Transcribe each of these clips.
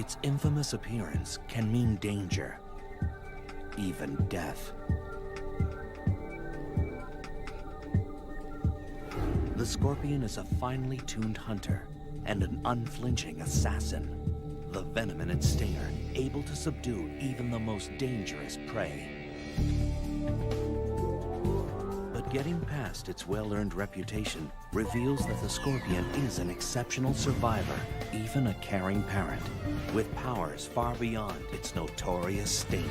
Its infamous appearance can mean danger, even death. The scorpion is a finely tuned hunter and an unflinching assassin. The venom in its stinger able to subdue even the most dangerous prey. But getting past its well-earned reputation reveals that the scorpion is an exceptional survivor, even a caring parent, with powers far beyond its notorious sting.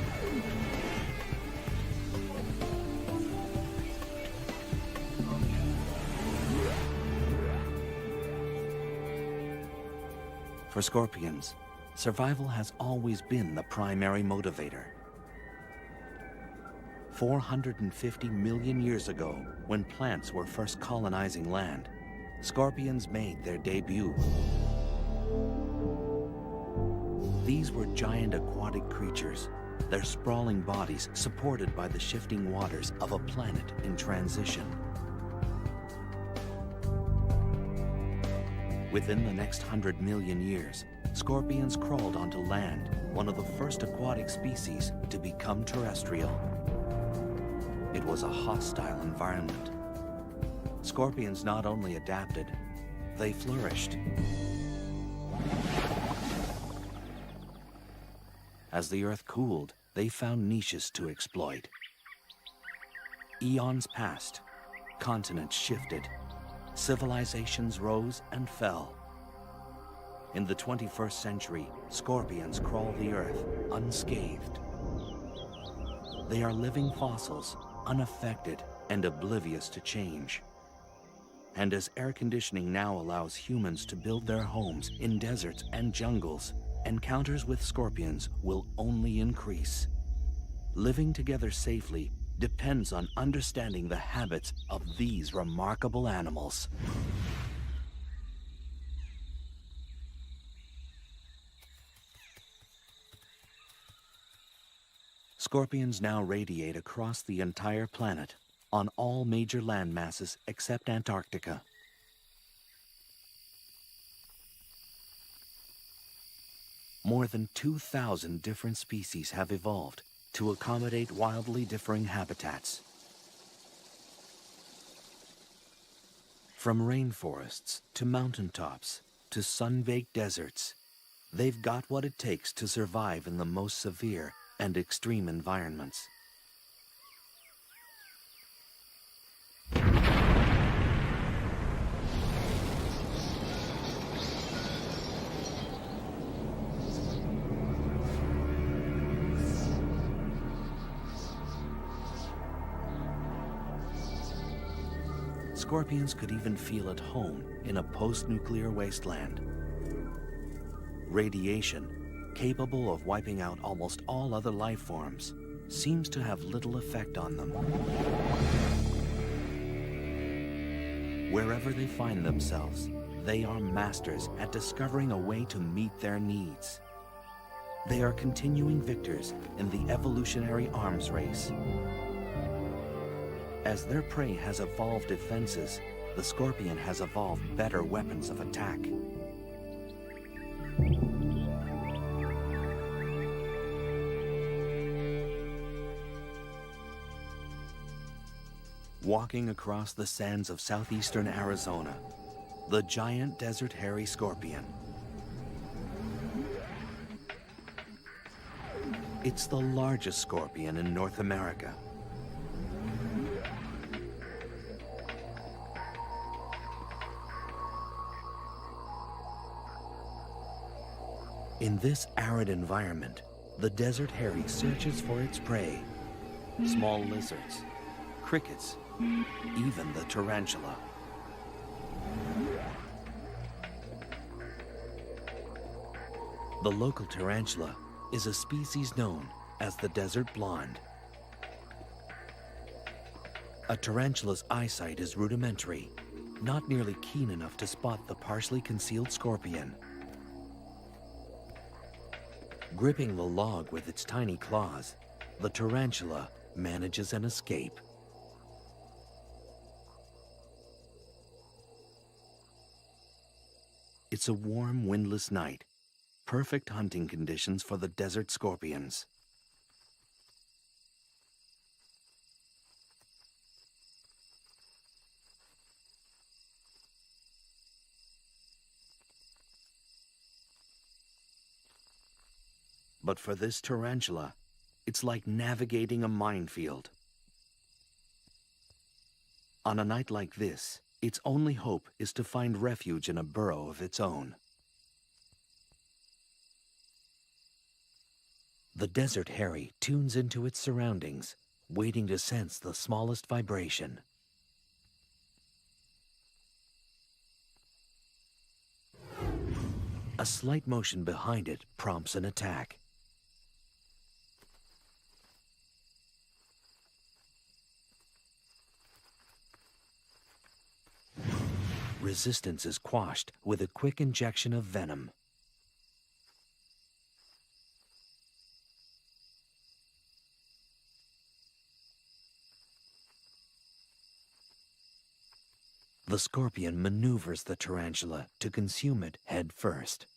For scorpions, survival has always been the primary motivator. 450 million years ago, when plants were first colonizing land, scorpions made their debut. These were giant aquatic creatures, their sprawling bodies supported by the shifting waters of a planet in transition. Within the next 100 million years, scorpions crawled onto land, one of the first aquatic species to become terrestrial. It was a hostile environment. Scorpions not only adapted, they flourished. As the Earth cooled, they found niches to exploit. Eons passed, continents shifted, civilizations rose and fell. In the 21st century, scorpions crawl the Earth unscathed. They are living fossils, unaffected and oblivious to change. And as air conditioning now allows humans to build their homes in deserts and jungles, encounters with scorpions will only increase. Living together safely depends on understanding the habits of these remarkable animals. Scorpions now radiate across the entire planet, on all major land masses except Antarctica. More than 2,000 different species have evolved to accommodate wildly differing habitats. From rainforests to mountaintops to sun-baked deserts, they've got what it takes to survive in the most severe and extreme environments. Scorpions could even feel at home in a post-nuclear wasteland. Radiation, capable of wiping out almost all other life forms, seems to have little effect on them. Wherever they find themselves, they are masters at discovering a way to meet their needs. They are continuing victors in the evolutionary arms race. As their prey has evolved defenses, the scorpion has evolved better weapons of attack. Walking across the sands of southeastern Arizona, the giant desert hairy scorpion. It's the largest scorpion in North America. In this arid environment, the desert hairy searches for its prey, small lizards, crickets, even the tarantula. The local tarantula is a species known as the desert blonde. A tarantula's eyesight is rudimentary, not nearly keen enough to spot the partially concealed scorpion. Gripping the log with its tiny claws, the tarantula manages an escape. It's a warm, windless night, perfect hunting conditions for the desert scorpions. But for this tarantula, it's like navigating a minefield. On a night like this, its only hope is to find refuge in a burrow of its own. The desert hairy tunes into its surroundings, waiting to sense the smallest vibration. A slight motion behind it prompts an attack. Resistance is quashed with a quick injection of venom. The scorpion maneuvers the tarantula to consume it head first.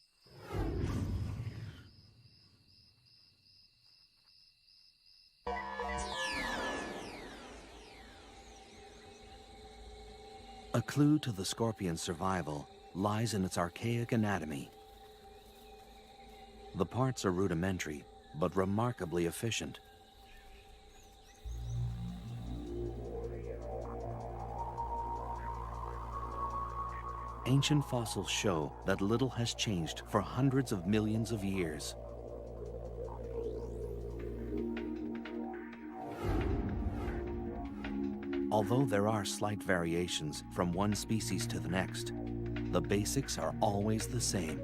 A clue to the scorpion's survival lies in its archaic anatomy. The parts are rudimentary, but remarkably efficient. Ancient fossils show that little has changed for hundreds of millions of years. Although there are slight variations from one species to the next, the basics are always the same.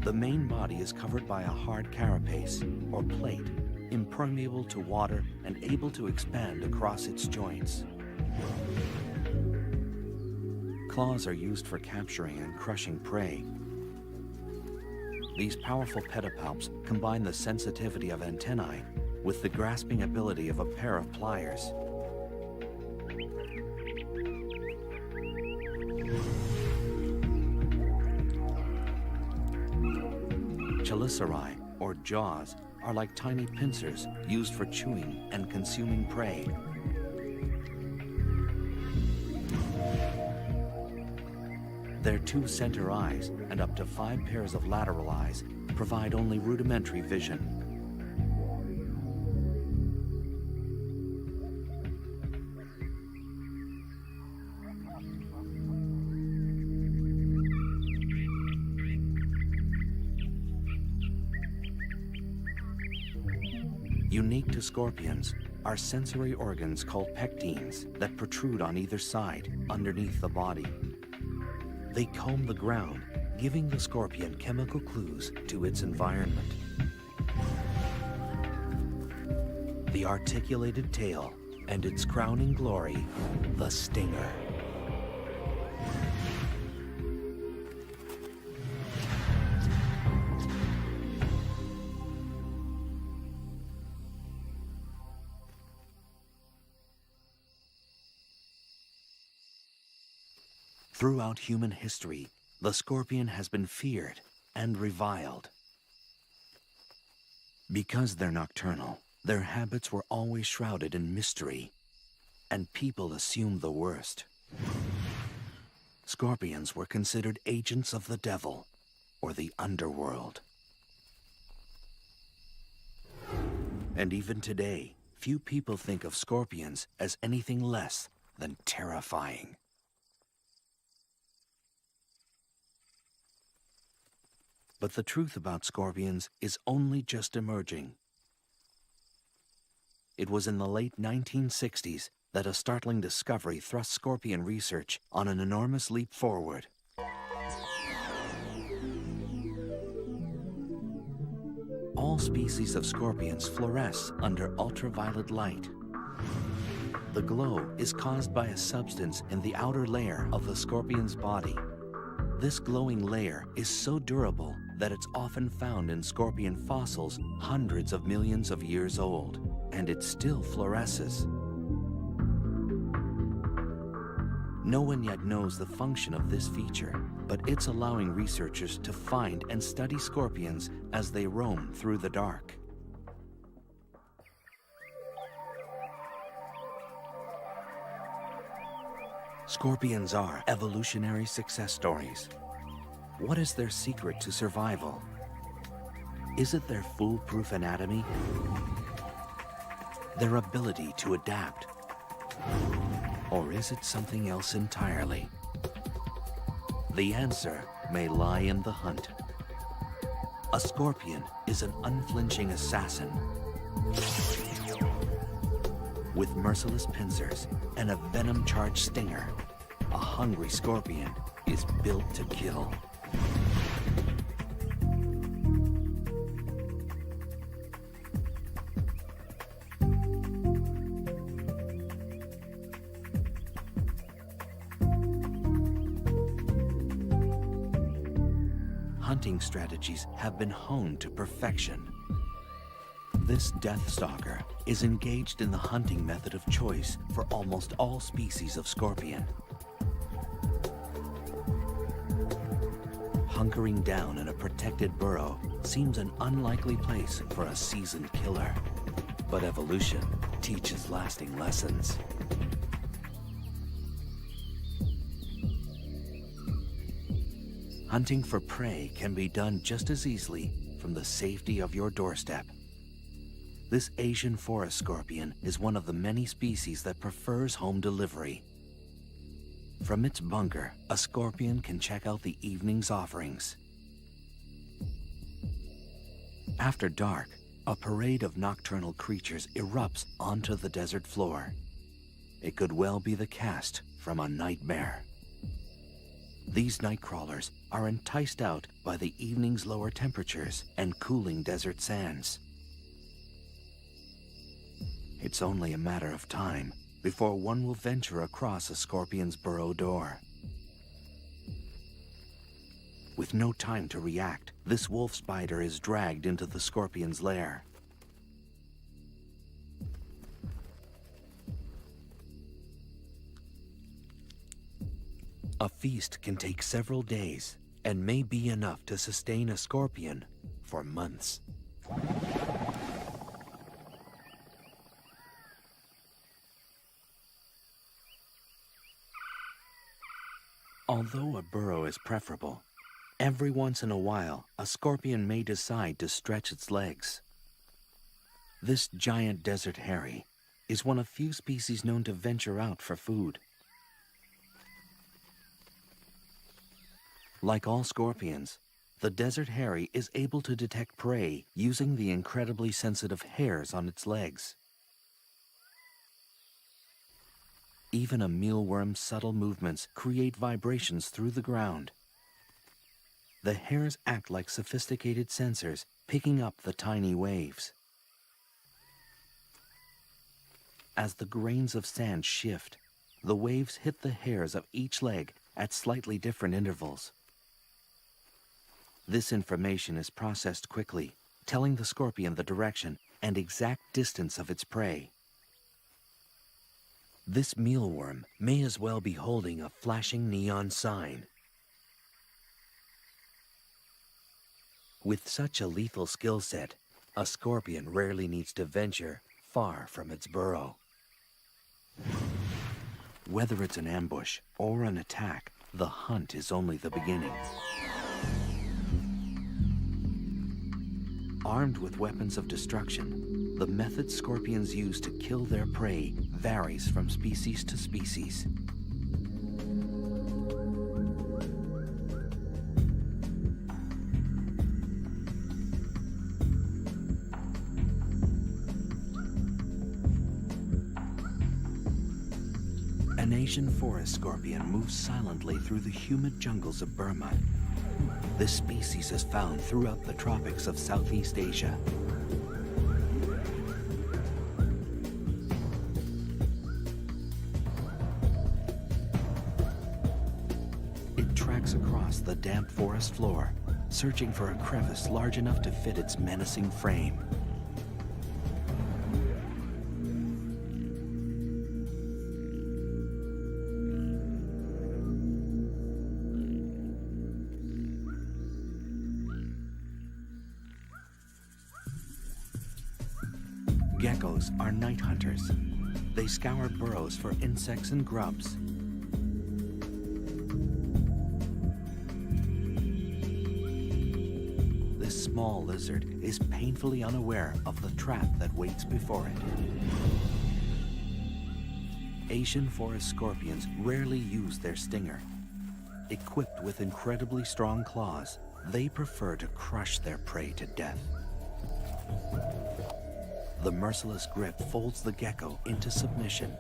The main body is covered by a hard carapace, or plate, impermeable to water and able to expand across its joints. Claws are used for capturing and crushing prey. These powerful pedipalps combine the sensitivity of antennae with the grasping ability of a pair of pliers. Chelicerae, or jaws, are like tiny pincers used for chewing and consuming prey. Their 2 center eyes and up to 5 pairs of lateral eyes provide only rudimentary vision. Unique to scorpions are sensory organs called pectines that protrude on either side, underneath the body. They comb the ground, giving the scorpion chemical clues to its environment. The articulated tail and its crowning glory, the stinger. Throughout human history, the scorpion has been feared and reviled. Because they're nocturnal, their habits were always shrouded in mystery, and people assumed the worst. Scorpions were considered agents of the devil, or the underworld. And even today, few people think of scorpions as anything less than terrifying. But the truth about scorpions is only just emerging. It was in the late 1960s that a startling discovery thrust scorpion research on an enormous leap forward. All species of scorpions fluoresce under ultraviolet light. The glow is caused by a substance in the outer layer of the scorpion's body. This glowing layer is so durable that it's often found in scorpion fossils hundreds of millions of years old, and it still fluoresces. No one yet knows the function of this feature, but it's allowing researchers to find and study scorpions as they roam through the dark. Scorpions are evolutionary success stories. What is their secret to survival? Is it their foolproof anatomy? Their ability to adapt? Or is it something else entirely? The answer may lie in the hunt. A scorpion is an unflinching assassin. With merciless pincers and a venom-charged stinger, a hungry scorpion is built to kill. Hunting strategies have been honed to perfection. This death stalker is engaged in the hunting method of choice for almost all species of scorpion. Hunkering down in a protected burrow seems an unlikely place for a seasoned killer, but evolution teaches lasting lessons. Hunting for prey can be done just as easily from the safety of your doorstep. This Asian forest scorpion is one of the many species that prefers home delivery. From its bunker, a scorpion can check out the evening's offerings. After dark, a parade of nocturnal creatures erupts onto the desert floor. It could well be the cast from a nightmare. These night crawlers are enticed out by the evening's lower temperatures and cooling desert sands. It's only a matter of time before one will venture across a scorpion's burrow door. With no time to react, this wolf spider is dragged into the scorpion's lair. A feast can take several days and may be enough to sustain a scorpion for months. Although a burrow is preferable, every once in a while a scorpion may decide to stretch its legs. This giant desert hairy is one of few species known to venture out for food. Like all scorpions, the desert hairy is able to detect prey using the incredibly sensitive hairs on its legs. Even a mealworm's subtle movements create vibrations through the ground. The hairs act like sophisticated sensors, picking up the tiny waves. As the grains of sand shift, the waves hit the hairs of each leg at slightly different intervals. This information is processed quickly, telling the scorpion the direction and exact distance of its prey. This mealworm may as well be holding a flashing neon sign. With such a lethal skill set, a scorpion rarely needs to venture far from its burrow. Whether it's an ambush or an attack, the hunt is only the beginning. Armed with weapons of destruction, the method scorpions use to kill their prey varies from species to species. An Asian forest scorpion moves silently through the humid jungles of Burma. This species is found throughout the tropics of Southeast Asia. It tracks across the damp forest floor, searching for a crevice large enough to fit its menacing frame. Geckos are night hunters. They scour burrows for insects and grubs. This small lizard is painfully unaware of the trap that waits before it. Asian forest scorpions rarely use their stinger. Equipped with incredibly strong claws, they prefer to crush their prey to death. The merciless grip folds the gecko into submission.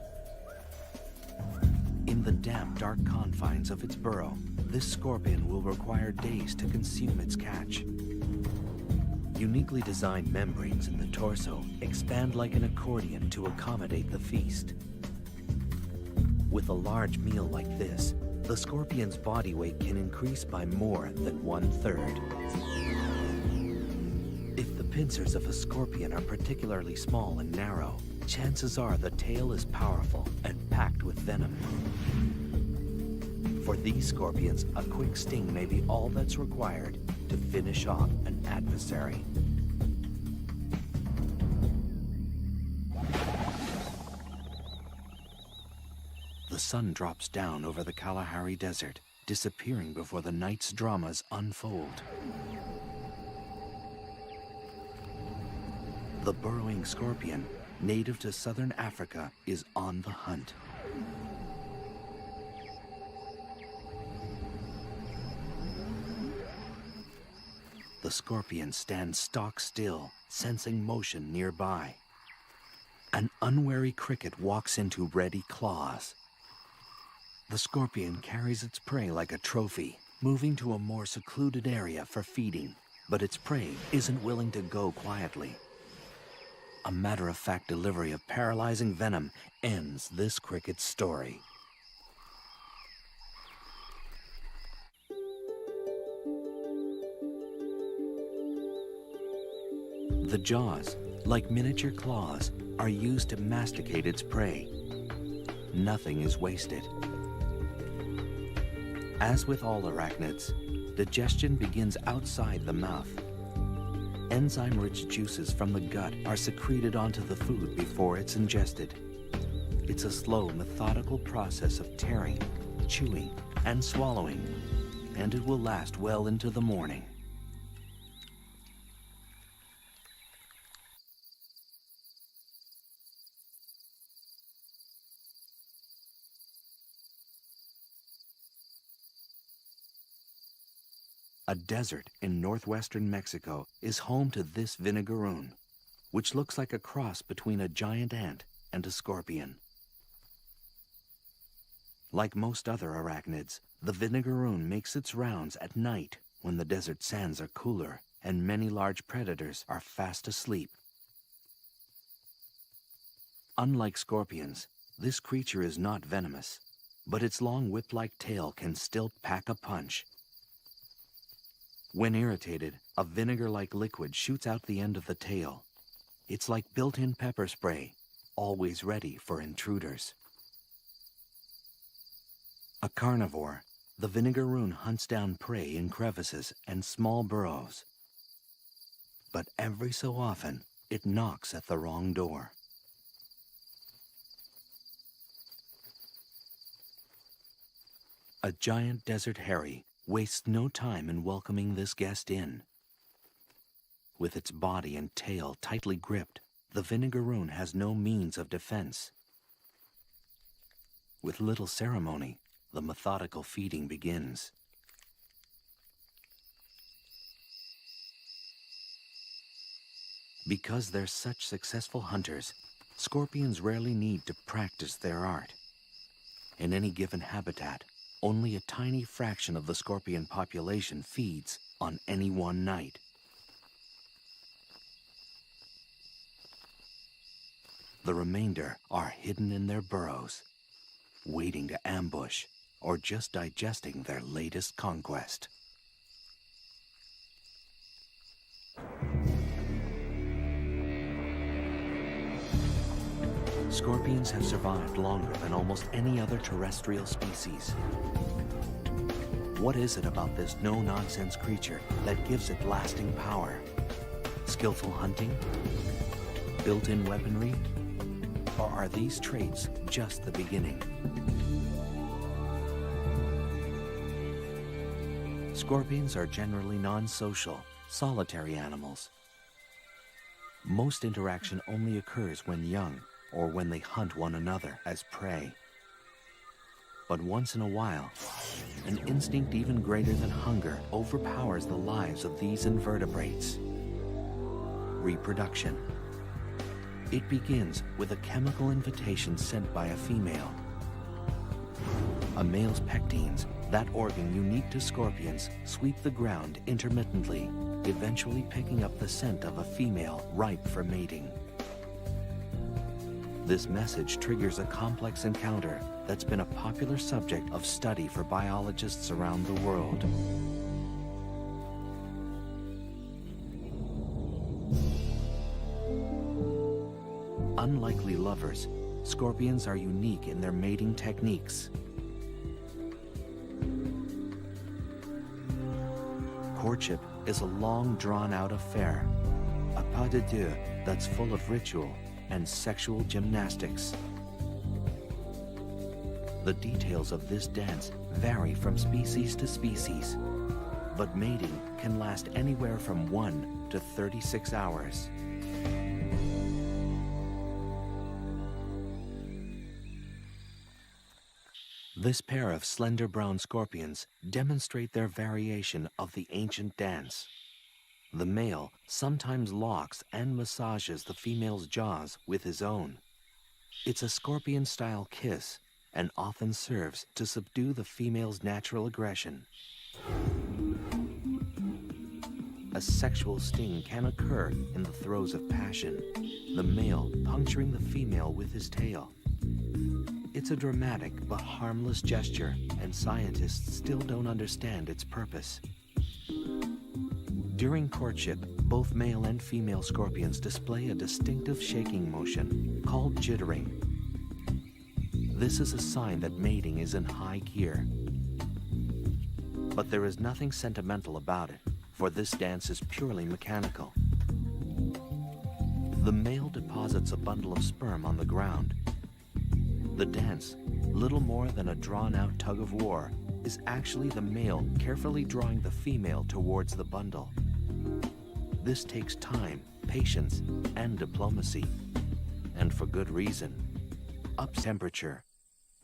In the damp, dark confines of its burrow, this scorpion will require days to consume its catch. Uniquely designed membranes in the torso expand like an accordion to accommodate the feast. With a large meal like this, the scorpion's body weight can increase by more than 1/3. If the pincers of a scorpion are particularly small and narrow, chances are the tail is powerful and packed with venom. For these scorpions, a quick sting may be all that's required to finish off an adversary. The sun drops down over the Kalahari Desert, disappearing before the night's dramas unfold. The burrowing scorpion, native to southern Africa, is on the hunt. The scorpion stands stock still, sensing motion nearby. An unwary cricket walks into ready claws. The scorpion carries its prey like a trophy, moving to a more secluded area for feeding. But its prey isn't willing to go quietly. A matter-of-fact delivery of paralyzing venom ends this cricket's story. The jaws, like miniature claws, are used to masticate its prey. Nothing is wasted. As with all arachnids, digestion begins outside the mouth. Enzyme-rich juices from the gut are secreted onto the food before it's ingested. It's a slow, methodical process of tearing, chewing, and swallowing, and it will last well into the morning. A desert in northwestern Mexico is home to this vinegaroon, which looks like a cross between a giant ant and a scorpion. Like most other arachnids, the vinegaroon makes its rounds at night when the desert sands are cooler and many large predators are fast asleep. Unlike scorpions, this creature is not venomous, but its long whip-like tail can still pack a punch. When irritated, a vinegar-like liquid shoots out the end of the tail. It's like built-in pepper spray, always ready for intruders. A carnivore, the vinegaroon hunts down prey in crevices and small burrows. But every so often, it knocks at the wrong door. A giant desert hairy wastes no time in welcoming this guest in. With its body and tail tightly gripped, the vinegaroon has no means of defense. With little ceremony, the methodical feeding begins. Because they're such successful hunters, scorpions rarely need to practice their art. In any given habitat, only a tiny fraction of the scorpion population feeds on any one night. The remainder are hidden in their burrows, waiting to ambush or just digesting their latest conquest. Scorpions have survived longer than almost any other terrestrial species. What is it about this no-nonsense creature that gives it lasting power? Skillful hunting? built-in weaponry? Or are these traits just the beginning? Scorpions are generally non-social, solitary animals. Most interaction only occurs when young or when they hunt one another as prey. But once in a while, an instinct even greater than hunger overpowers the lives of these invertebrates. Reproduction. It begins with a chemical invitation sent by a female. A male's pectines, that organ unique to scorpions, sweep the ground intermittently, eventually picking up the scent of a female ripe for mating. This message triggers a complex encounter that's been a popular subject of study for biologists around the world. Unlikely lovers, scorpions are unique in their mating techniques. Courtship is a long, drawn-out affair, a pas de deux that's full of ritual and sexual gymnastics. The details of this dance vary from species to species, but mating can last anywhere from 1 to 36 hours. This pair of slender brown scorpions demonstrate their variation of the ancient dance. The male sometimes locks and massages the female's jaws with his own. It's a scorpion-style kiss and often serves to subdue the female's natural aggression. A sexual sting can occur in the throes of passion, the male puncturing the female with his tail. It's a dramatic but harmless gesture, and scientists still don't understand its purpose. During courtship, both male and female scorpions display a distinctive shaking motion called jittering. This is a sign that mating is in high gear. But there is nothing sentimental about it, for this dance is purely mechanical. The male deposits a bundle of sperm on the ground. The dance, little more than a drawn-out tug-of-war, is actually the male carefully drawing the female towards the bundle. This takes time, patience, and diplomacy. And for good reason. Up temperature.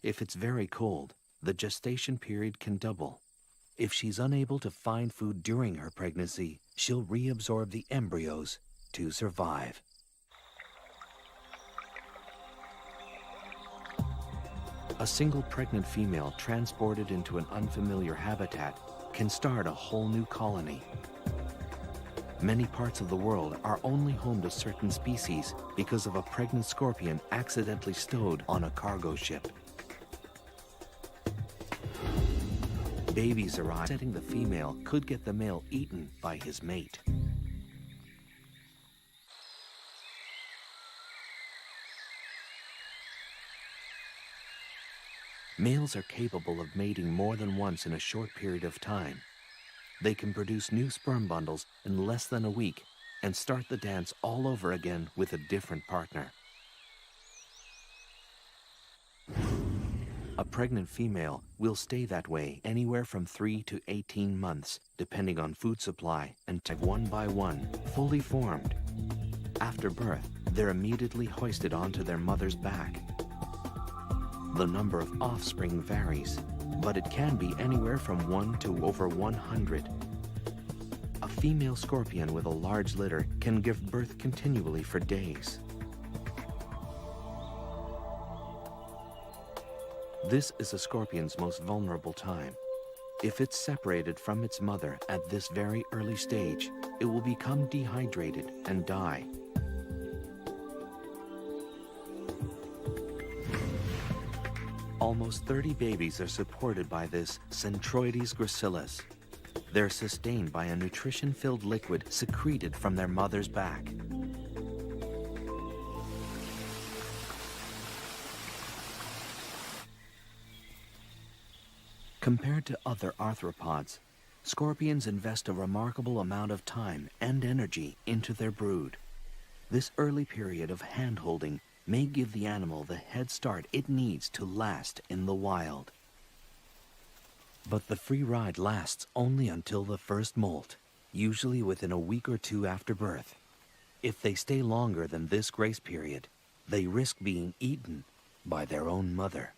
If it's very cold, the gestation period can double. If she's unable to find food during her pregnancy, she'll reabsorb the embryos to survive. A single pregnant female transported into an unfamiliar habitat can start a whole new colony. Many parts of the world are only home to certain species because of a pregnant scorpion accidentally stowed on a cargo ship. Babies arrive, setting the female could get the male eaten by his mate. Males are capable of mating more than once in a short period of time. They can produce new sperm bundles in less than a week and start the dance all over again with a different partner. A pregnant female will stay that way anywhere from 3 to 18 months, depending on food supply, and one by one, fully formed. After birth, they're immediately hoisted onto their mother's back. The number of offspring varies, but it can be anywhere from 1 to over 100. A female scorpion with a large litter can give birth continually for days. This is a scorpion's most vulnerable time. If it's separated from its mother at this very early stage, it will become dehydrated and die. Almost 30 babies are supported by this Centroides gracilis. They're sustained by a nutrition-filled liquid secreted from their mother's back. Compared to other arthropods, scorpions invest a remarkable amount of time and energy into their brood. This early period of hand-holding may give the animal the head start it needs to last in the wild. But the free ride lasts only until the first molt, usually within a week or two after birth. If they stay longer than this grace period, they risk being eaten by their own mother.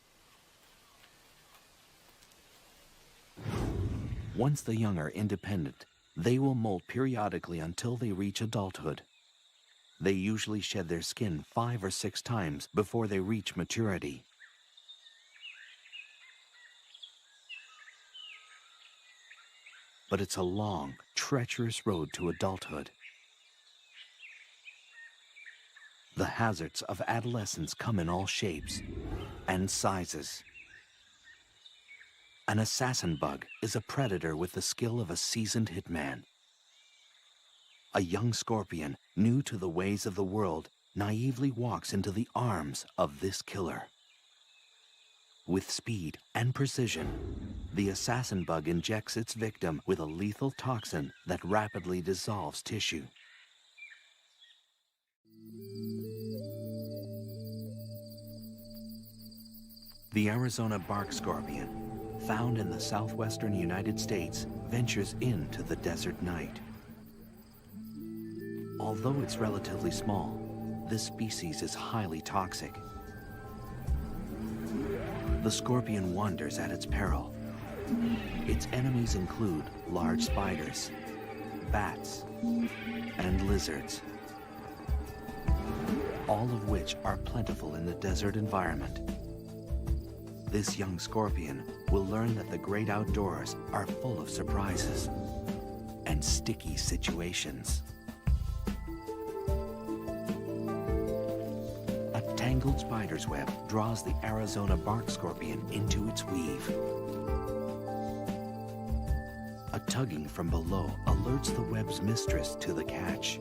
Once the young are independent, they will molt periodically until they reach adulthood. They usually shed their skin 5 or 6 times before they reach maturity. But it's a long, treacherous road to adulthood. The hazards of adolescence come in all shapes and sizes. An assassin bug is a predator with the skill of a seasoned hitman. A young scorpion, new to the ways of the world, naively walks into the arms of this killer. With speed and precision, the assassin bug injects its victim with a lethal toxin that rapidly dissolves tissue. The Arizona bark scorpion, found in the southwestern United States, ventures into the desert night. Although it's relatively small, this species is highly toxic. The scorpion wanders at its peril. Its enemies include large spiders, bats, and lizards, all of which are plentiful in the desert environment. This young scorpion will learn that the great outdoors are full of surprises and sticky situations. A tangled spider's web draws the Arizona bark scorpion into its weave. A tugging from below alerts the web's mistress to the catch.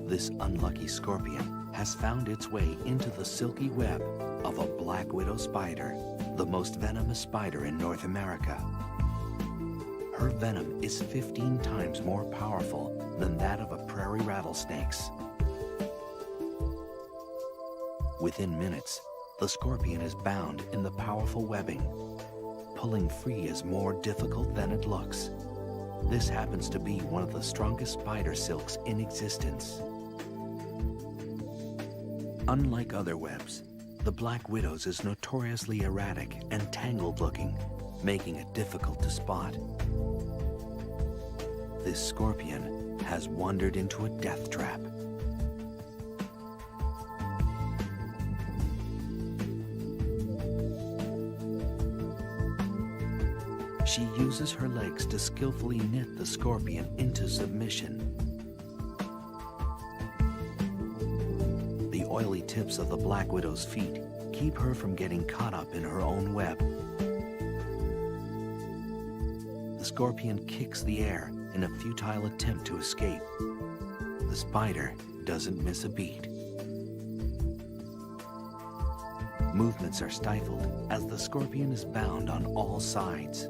This unlucky scorpion has found its way into the silky web of a black widow spider, the most venomous spider in North America. Her venom is 15 times more powerful than that of a prairie rattlesnake's. Within minutes, the scorpion is bound in the powerful webbing. Pulling free is more difficult than it looks. This happens to be one of the strongest spider silks in existence. Unlike other webs, the black widow's is notoriously erratic and tangled-looking, making it difficult to spot. This scorpion has wandered into a death trap. She uses her legs to skillfully knit the scorpion into submission. The oily tips of the black widow's feet keep her from getting caught up in her own web. The scorpion kicks the air in a futile attempt to escape. The spider doesn't miss a beat. Movements are stifled as the scorpion is bound on all sides.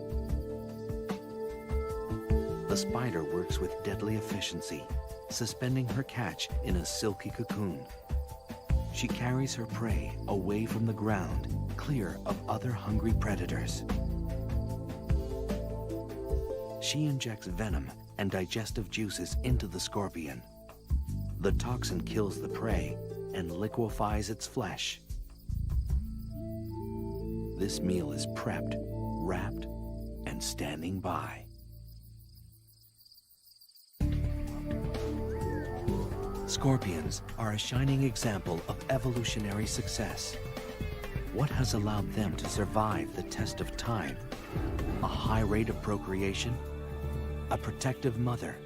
The spider works with deadly efficiency, suspending her catch in a silky cocoon. She carries her prey away from the ground, clear of other hungry predators. She injects venom and digestive juices into the scorpion. The toxin kills the prey and liquefies its flesh. This meal is prepped, wrapped, and standing by. Scorpions are a shining example of evolutionary success. What has allowed them to survive the test of time? A high rate of procreation? A protective mother?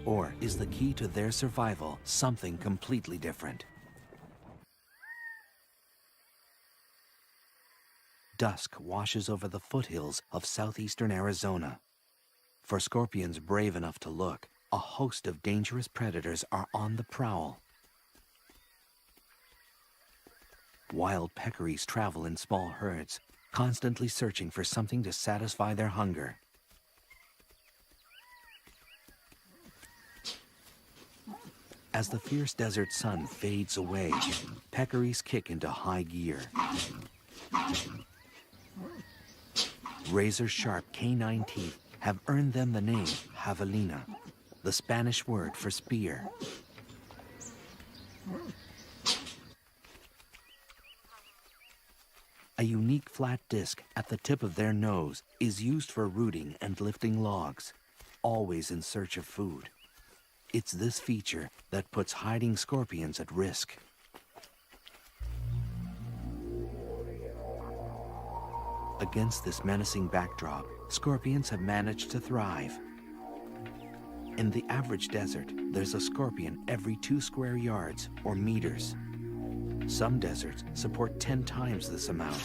Or is the key to their survival something completely different? Dusk washes over the foothills of southeastern Arizona. For scorpions brave enough to look, a host of dangerous predators are on the prowl. Wild peccaries travel in small herds, constantly searching for something to satisfy their hunger. As the fierce desert sun fades away, peccaries kick into high gear. Razor-sharp canine teeth have earned them the name javelina, the Spanish word for spear. A unique flat disc at the tip of their nose is used for rooting and lifting logs, always in search of food. It's this feature that puts hiding scorpions at risk. Against this menacing backdrop, scorpions have managed to thrive. In the average desert, there's a scorpion every 2 square yards or meters. Some deserts support 10 times this amount.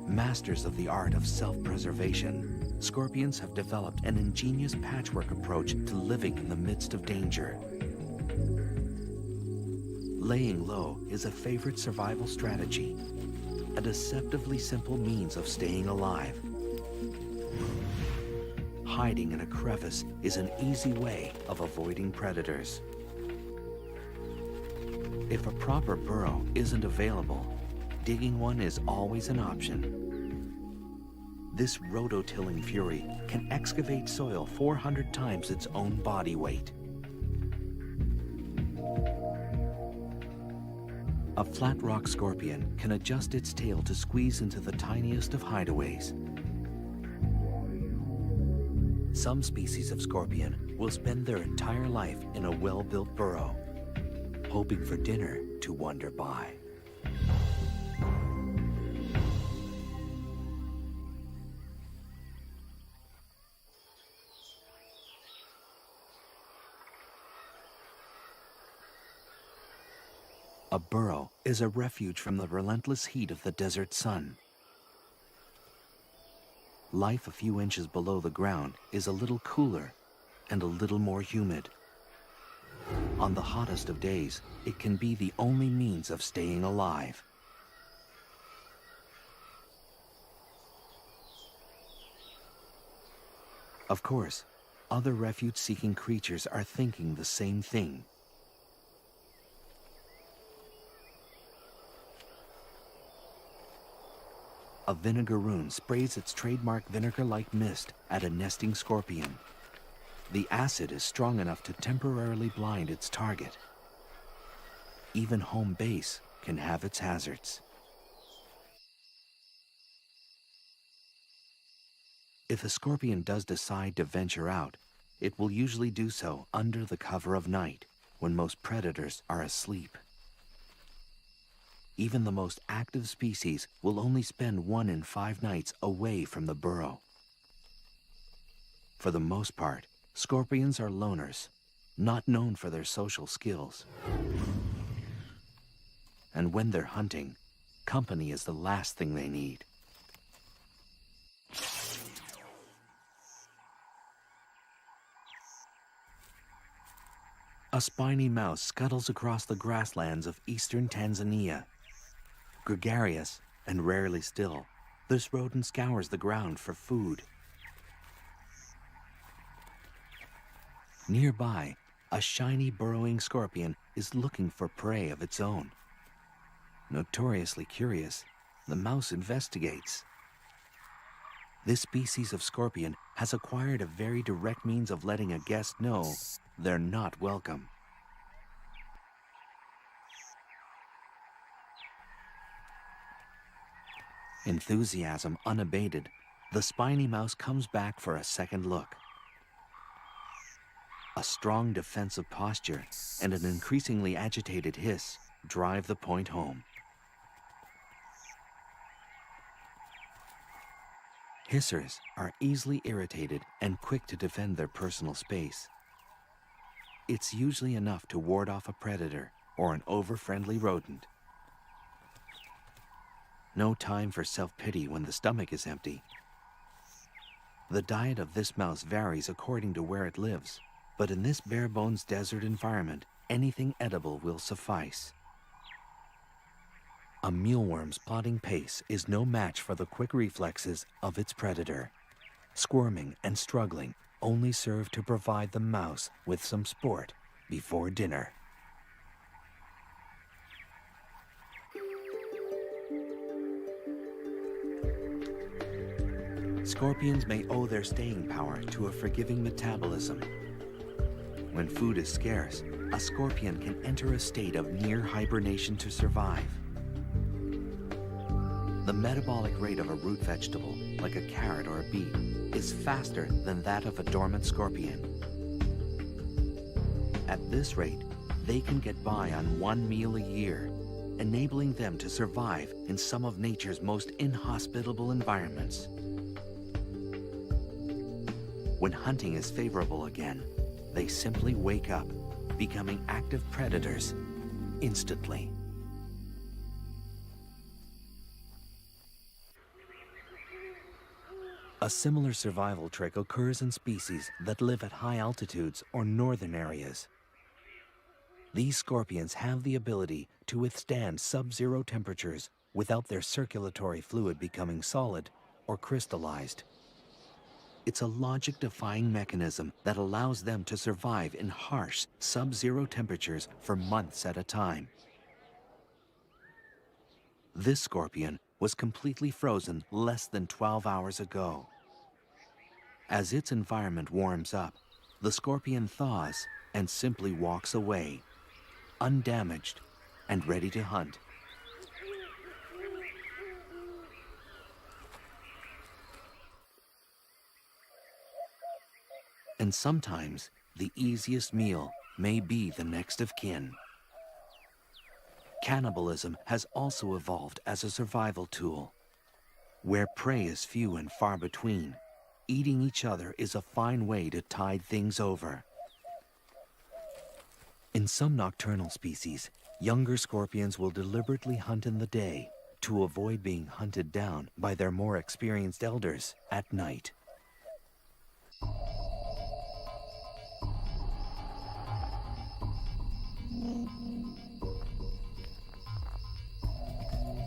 Masters of the art of self-preservation, scorpions have developed an ingenious patchwork approach to living in the midst of danger. Laying low is a favorite survival strategy, a deceptively simple means of staying alive. Hiding in a crevice is an easy way of avoiding predators. If a proper burrow isn't available, digging one is always an option. This rototilling fury can excavate soil 400 times its own body weight. A flat rock scorpion can adjust its tail to squeeze into the tiniest of hideaways. Some species of scorpion will spend their entire life in a well-built burrow, hoping for dinner to wander by. A burrow is a refuge from the relentless heat of the desert sun. Life a few inches below the ground is a little cooler and a little more humid. On the hottest of days, it can be the only means of staying alive. Of course, other refuge-seeking creatures are thinking the same thing. A vinegaroon sprays its trademark vinegar-like mist at a nesting scorpion. The acid is strong enough to temporarily blind its target. Even home base can have its hazards. If a scorpion does decide to venture out, it will usually do so under the cover of night, when most predators are asleep. Even the most active species will only spend 1 in 5 nights away from the burrow. For the most part, scorpions are loners, not known for their social skills. And when they're hunting, company is the last thing they need. A spiny mouse scuttles across the grasslands of eastern Tanzania. Gregarious and rarely still, this rodent scours the ground for food. Nearby, a shiny burrowing scorpion is looking for prey of its own. Notoriously curious, the mouse investigates. This species of scorpion has acquired a very direct means of letting a guest know they're not welcome. Enthusiasm unabated, the spiny mouse comes back for a second look. A strong defensive posture and an increasingly agitated hiss drive the point home. Hissers are easily irritated and quick to defend their personal space. It's usually enough to ward off a predator or an over-friendly rodent. No time for self-pity when the stomach is empty. The diet of this mouse varies according to where it lives, but in this bare-bones desert environment, anything edible will suffice. A mealworm's plodding pace is no match for the quick reflexes of its predator. Squirming and struggling, only serve to provide the mouse with some sport before dinner. Scorpions may owe their staying power to a forgiving metabolism. When food is scarce, a scorpion can enter a state of near hibernation to survive. The metabolic rate of a root vegetable, like a carrot or a beet, is faster than that of a dormant scorpion. At this rate, they can get by on one meal a year, enabling them to survive in some of nature's most inhospitable environments. When hunting is favorable again, they simply wake up, becoming active predators instantly. A similar survival trick occurs in species that live at high altitudes or northern areas. These scorpions have the ability to withstand sub-zero temperatures without their circulatory fluid becoming solid or crystallized. It's a logic-defying mechanism that allows them to survive in harsh, sub-zero temperatures for months at a time. This scorpion was completely frozen less than 12 hours ago. As its environment warms up, the scorpion thaws and simply walks away, undamaged and ready to hunt. And sometimes, the easiest meal may be the next of kin. Cannibalism has also evolved as a survival tool. Where prey is few and far between, eating each other is a fine way to tide things over. In some nocturnal species, younger scorpions will deliberately hunt in the day to avoid being hunted down by their more experienced elders at night.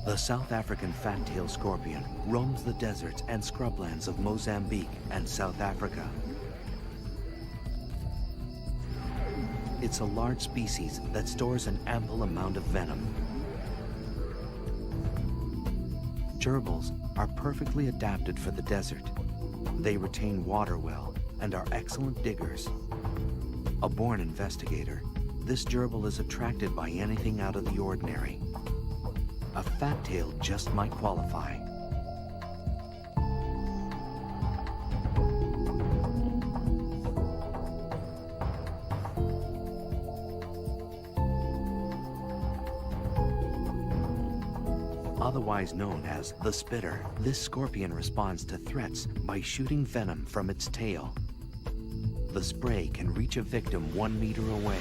The South African fat-tailed scorpion roams the deserts and scrublands of Mozambique and South Africa. It's a large species that stores an ample amount of venom. Gerbils are perfectly adapted for the desert. They retain water well and are excellent diggers. A born investigator, this gerbil is attracted by anything out of the ordinary. A fat tail just might qualify. Otherwise known as the spitter, this scorpion responds to threats by shooting venom from its tail. The spray can reach a victim 1 meter away.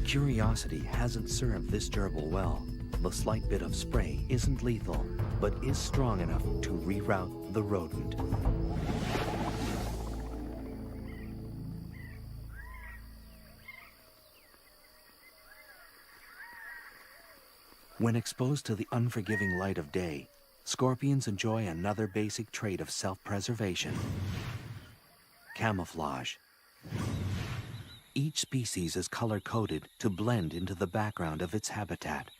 Curiosity hasn't served this gerbil well. The slight bit of spray isn't lethal, but is strong enough to reroute the rodent. When exposed to the unforgiving light of day, scorpions enjoy another basic trait of self-preservation: camouflage. Each species is color-coded to blend into the background of its habitat.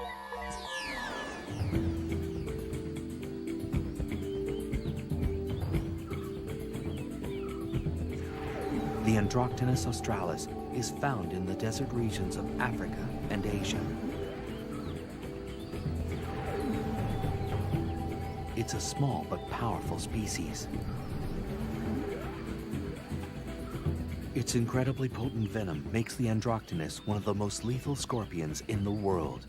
The Androctonus australis is found in the desert regions of Africa and Asia. It's a small but powerful species. Its incredibly potent venom makes the Androctonus one of the most lethal scorpions in the world.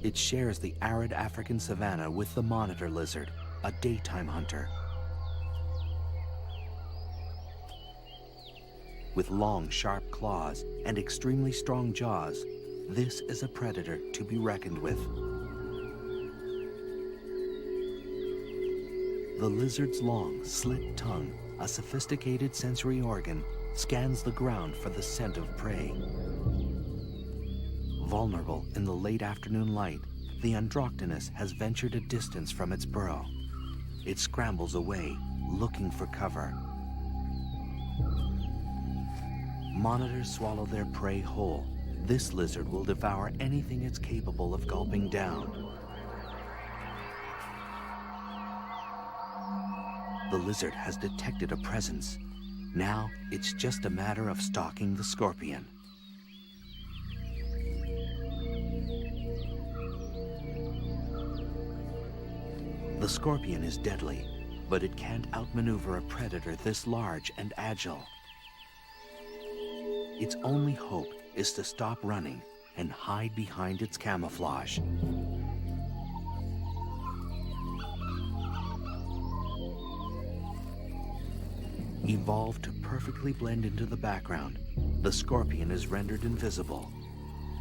It shares the arid African savanna with the monitor lizard, a daytime hunter. With long, sharp claws and extremely strong jaws, this is a predator to be reckoned with. The lizard's long, slit tongue, a sophisticated sensory organ, scans the ground for the scent of prey. Vulnerable in the late afternoon light, the Androctonus has ventured a distance from its burrow. It scrambles away, looking for cover. Monitors swallow their prey whole. This lizard will devour anything it's capable of gulping down. The lizard has detected a presence. Now it's just a matter of stalking the scorpion. The scorpion is deadly, but it can't outmaneuver a predator this large and agile. Its only hope is to stop running and hide behind its camouflage. Evolved to perfectly blend into the background, the scorpion is rendered invisible.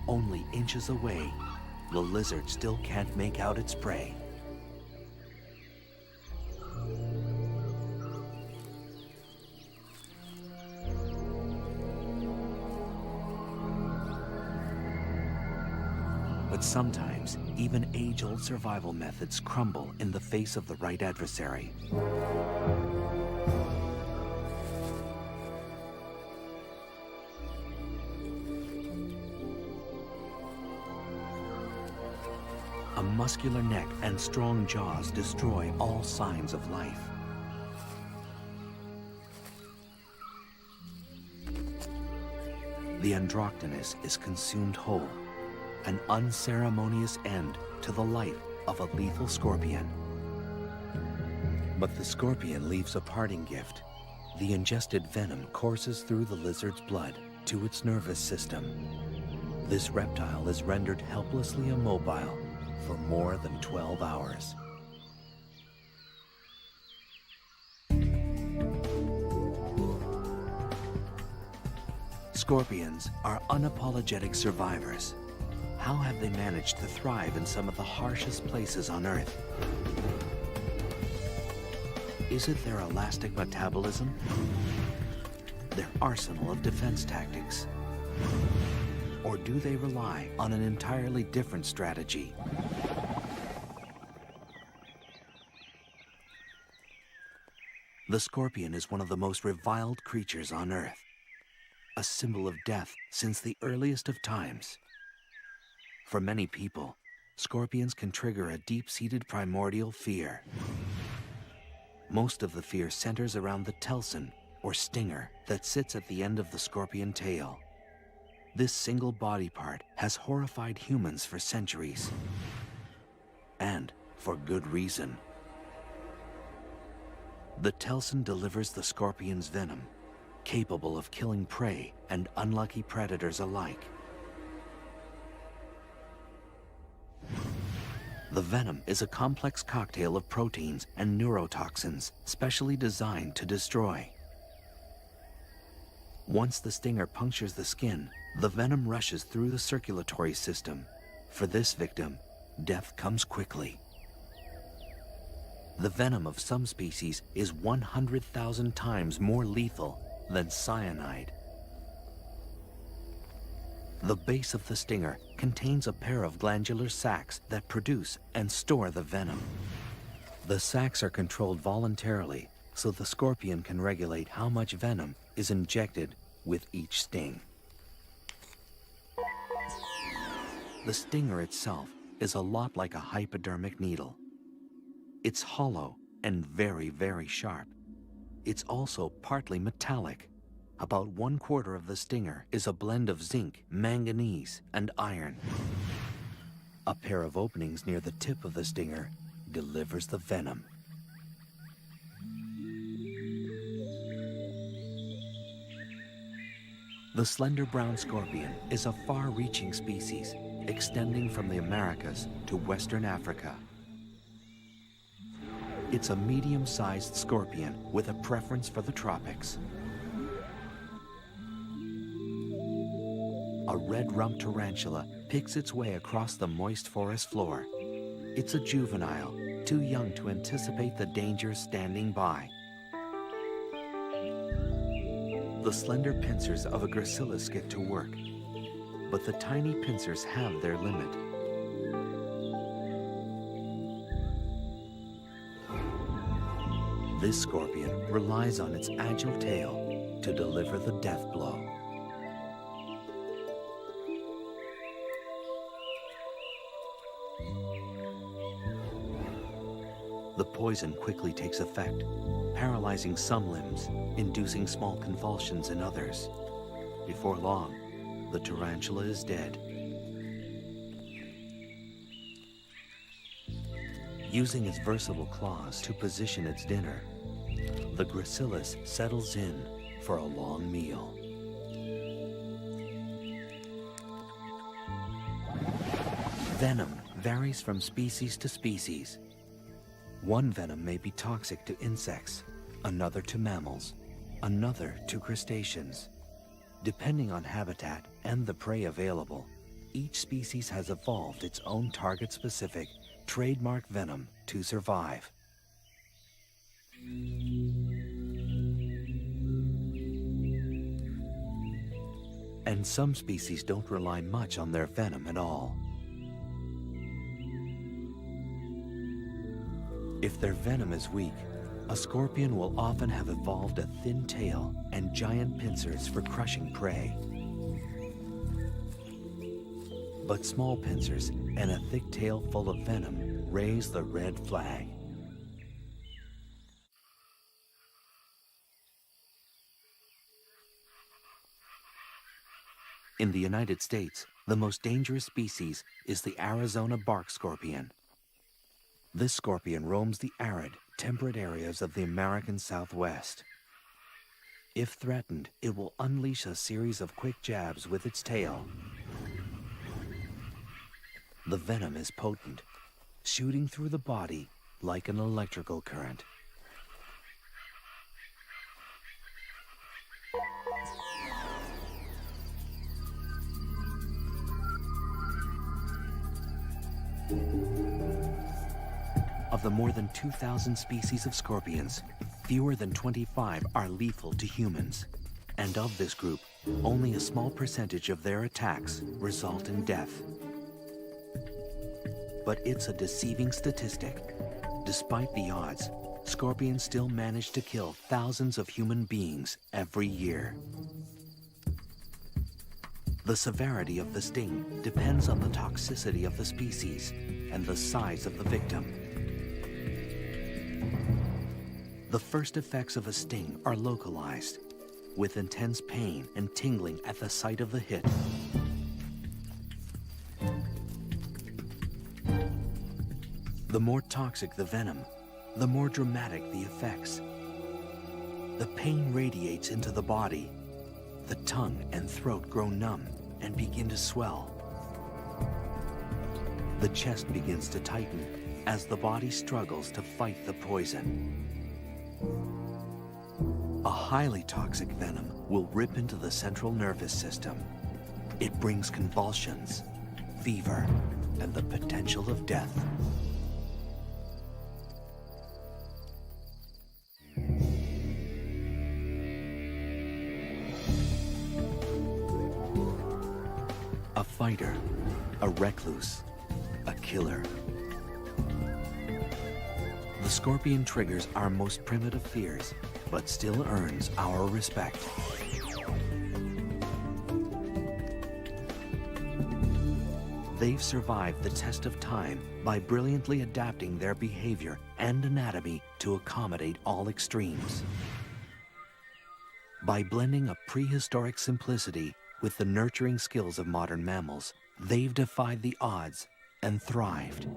Only inches away, the lizard still can't make out its prey. But sometimes, even age-old survival methods crumble in the face of the right adversary. A muscular neck and strong jaws destroy all signs of life. The Androctonus is consumed whole, an unceremonious end to the life of a lethal scorpion. But the scorpion leaves a parting gift. The ingested venom courses through the lizard's blood to its nervous system. This reptile is rendered helplessly immobile for more than 12 hours. Scorpions are unapologetic survivors. How have they managed to thrive in some of the harshest places on Earth? Is it their elastic metabolism? Their arsenal of defense tactics? Or do they rely on an entirely different strategy? The scorpion is one of the most reviled creatures on Earth, a symbol of death since the earliest of times. For many people, scorpions can trigger a deep-seated primordial fear. Most of the fear centers around the telson, or stinger, that sits at the end of the scorpion tail. This single body part has horrified humans for centuries. And for good reason. The telson delivers the scorpion's venom, capable of killing prey and unlucky predators alike. The venom is a complex cocktail of proteins and neurotoxins specially designed to destroy. Once the stinger punctures the skin, the venom rushes through the circulatory system. For this victim, death comes quickly. The venom of some species is 100,000 times more lethal than cyanide. The base of the stinger contains a pair of glandular sacs that produce and store the venom. The sacs are controlled voluntarily, so the scorpion can regulate how much venom is injected with each sting. The stinger itself is a lot like a hypodermic needle. It's hollow and very, very sharp. It's also partly metallic. About 1/4 of the stinger is a blend of zinc, manganese, and iron. A pair of openings near the tip of the stinger delivers the venom. The slender brown scorpion is a far-reaching species, extending from the Americas to Western Africa. It's a medium-sized scorpion with a preference for the tropics. A red-rumped tarantula picks its way across the moist forest floor. It's a juvenile, too young to anticipate the dangers standing by. The slender pincers of a gracilis get to work, but the tiny pincers have their limit. This scorpion relies on its agile tail to deliver the death blow. The poison quickly takes effect, paralyzing some limbs, inducing small convulsions in others. Before long, the tarantula is dead. Using its versatile claws to position its dinner, the gracilis settles in for a long meal. Venom varies from species to species. One venom may be toxic to insects, another to mammals, another to crustaceans. Depending on habitat and the prey available, each species has evolved its own target-specific, trademark venom to survive. And some species don't rely much on their venom at all. If their venom is weak, a scorpion will often have evolved a thin tail and giant pincers for crushing prey. But small pincers and a thick tail full of venom raise the red flag. In the United States, the most dangerous species is the Arizona bark scorpion. This scorpion roams the arid, temperate areas of the American Southwest. If threatened, it will unleash a series of quick jabs with its tail. The venom is potent, shooting through the body like an electrical current. Of the more than 2,000 species of scorpions, fewer than 25 are lethal to humans. And of this group, only a small percentage of their attacks result in death. But it's a deceiving statistic. Despite the odds, scorpions still manage to kill thousands of human beings every year. The severity of the sting depends on the toxicity of the species and the size of the victim. The first effects of a sting are localized, with intense pain and tingling at the site of the hit. The more toxic the venom, the more dramatic the effects. The pain radiates into the body. The tongue and throat grow numb and begin to swell. The chest begins to tighten as the body struggles to fight the poison. A highly toxic venom will rip into the central nervous system. It brings convulsions, fever, and the potential of death. A fighter, a recluse, a killer. The scorpion triggers our most primitive fears, but still earns our respect. They've survived the test of time by brilliantly adapting their behavior and anatomy to accommodate all extremes. By blending a prehistoric simplicity with the nurturing skills of modern mammals, they've defied the odds and thrived.